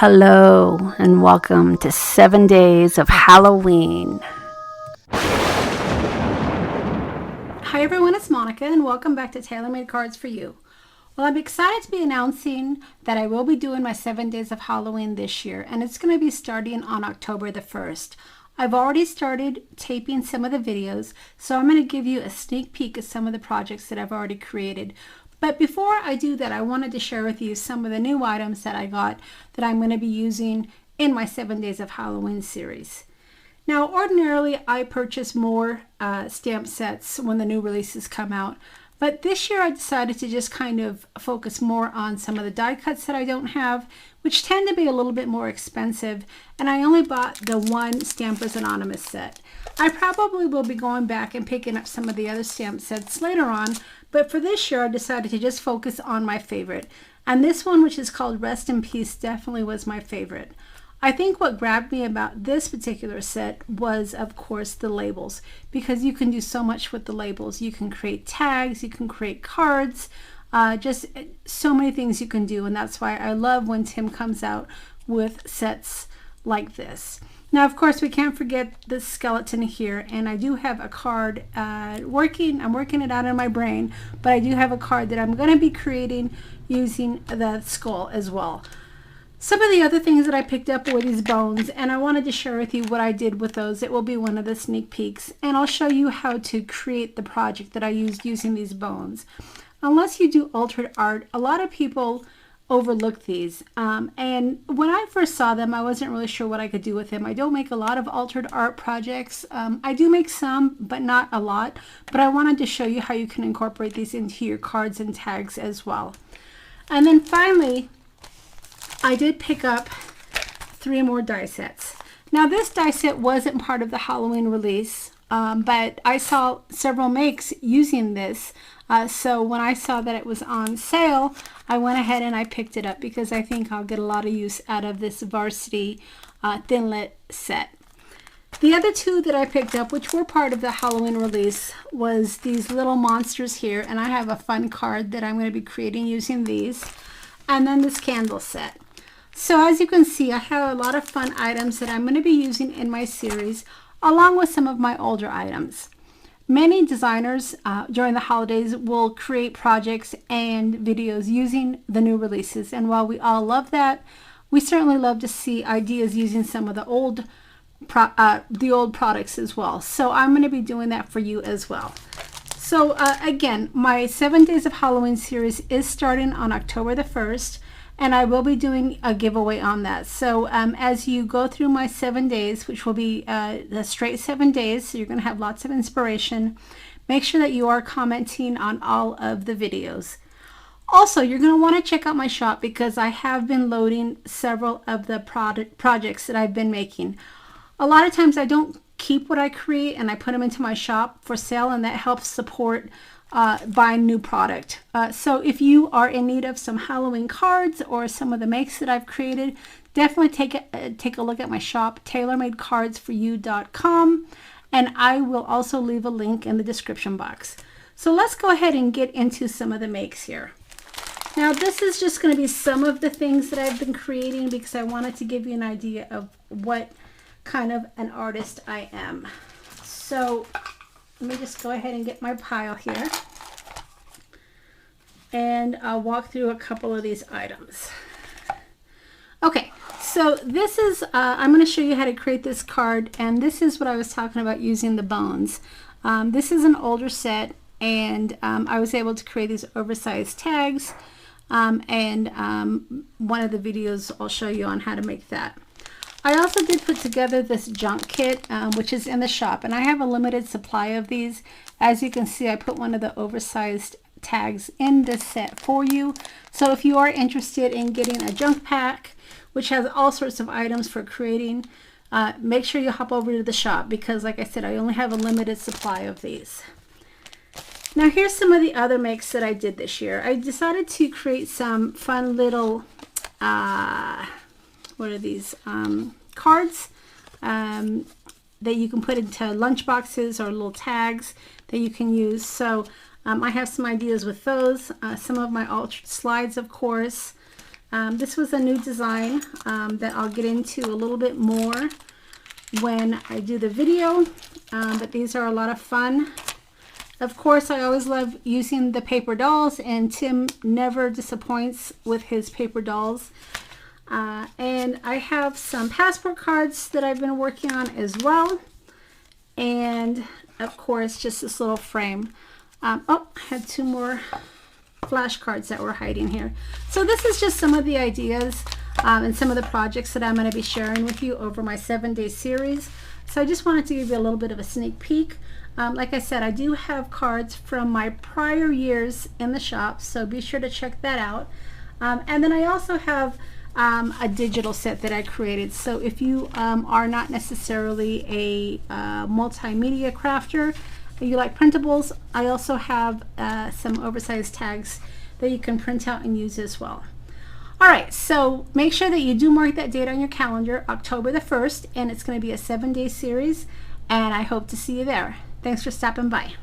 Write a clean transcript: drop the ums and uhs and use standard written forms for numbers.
Hello and welcome to 7 Days of Halloween. Hi everyone, it's Monica and welcome back to Tailor-Made Cards for You. Well, I'm excited to be announcing that I will be doing my 7 Days of Halloween this year, and it's going to be starting on October the 1st. I've already started taping some of the videos, so I'm going to give you a sneak peek of some of the projects that I've already created. But before I do that, I wanted to share with you some of the new items that I got that I'm going to be using in my 7 Days of Halloween series. Now, ordinarily, I purchase more stamp sets when the new releases come out. But this year, I decided to just kind of focus more on some of the die cuts that I don't have, which tend to be a little bit more expensive. And I only bought the one Stampers Anonymous set. I probably will be going back and picking up some of the other stamp sets later on. But for this year, I decided to just focus on my favorite. And this one, which is called Rest in Peace, definitely was my favorite. I think what grabbed me about this particular set was, of course, the labels, because you can do so much with the labels. You can create tags, you can create cards, just so many things you can do, and that's why I love when Tim comes out with sets like this. Now, of course, we can't forget the skeleton here, and I do have a card I'm working it out in my brain, but I do have a card that I'm going to be creating using the skull as well. Some of the other things that I picked up were these bones, and I wanted to share with you what I did with those. It will be one of the sneak peeks, and I'll show you how to create the project that I used using these bones. Unless you do altered art, a lot of people overlook these, and when I first saw them, I wasn't really sure what I could do with them. I don't make a lot of altered art projects. I do make some, but not a lot, but I wanted to show you how you can incorporate these into your cards and tags as well. And then finally, I did pick up 3 more die sets. Now, this die set wasn't part of the Halloween release, but I saw several makes using this. So when I saw that it was on sale, I went ahead and I picked it up because I think I'll get a lot of use out of this varsity thinlit set. The other 2 that I picked up, which were part of the Halloween release, was these little monsters here, and I have a fun card that I'm going to be creating using these, and then this candle set. So as you can see, I have a lot of fun items that I'm going to be using in my series, along with some of my older items. Many designers during the holidays will create projects and videos using the new releases, and while we all love that, we certainly love to see ideas using some of the old products as well. So I'm going to be doing that for you as well. So again, my 7 Days of Halloween series is starting on October the 1st, and I will be doing a giveaway on that. So as you go through my 7 days, which will be the straight 7 days, so you're going to have lots of inspiration, make sure that you are commenting on all of the videos. Also, you're going to want to check out my shop because I have been loading several of the projects that I've been making. A lot of times I don't keep what I create and I put them into my shop for sale, and that helps support buying new product. So if you are in need of some Halloween cards or some of the makes that I've created, definitely take a look at my shop, tailormadecardsforyou.com, and I will also leave a link in the description box. So let's go ahead and get into some of the makes here. Now, this is just going to be some of the things that I've been creating because I wanted to give you an idea of what kind of an artist I am. So let me just go ahead and get my pile here, and I'll walk through a couple of these items. Okay, so this is, I'm going to show you how to create this card, and this is what I was talking about using the bones. This is an older set, and I was able to create these oversized tags, and one of the videos I'll show you on how to make that. I also did put together this junk kit, which is in the shop, and I have a limited supply of these. As you can see, I put one of the oversized tags in this set for you. So if you are interested in getting a junk pack, which has all sorts of items for creating, make sure you hop over to the shop because, like I said, I only have a limited supply of these. Now, here's some of the other makes that I did this year. I decided to create some fun little what are these cards that you can put into lunch boxes or little tags that you can use. So I have some ideas with those. Some of my altered slides, of course. This was a new design that I'll get into a little bit more when I do the video, but these are a lot of fun. Of course, I always love using the paper dolls, and Tim never disappoints with his paper dolls. And I have some passport cards that I've been working on as well. And of course, just this little frame. Oh, I had two more flashcards that were hiding here. So this is just some of the ideas and some of the projects that I'm going to be sharing with you over my 7-day series. So I just wanted to give you a little bit of a sneak peek. Like I said, I do have cards from my prior years in the shop, so be sure to check that out. And then I also have a digital set that I created. So if you are not necessarily a multimedia crafter, you like printables, I also have some oversized tags that you can print out and use as well. All right, so make sure that you do mark that date on your calendar, October the 1st, and it's going to be a 7-day series, and I hope to see you there. Thanks for stopping by.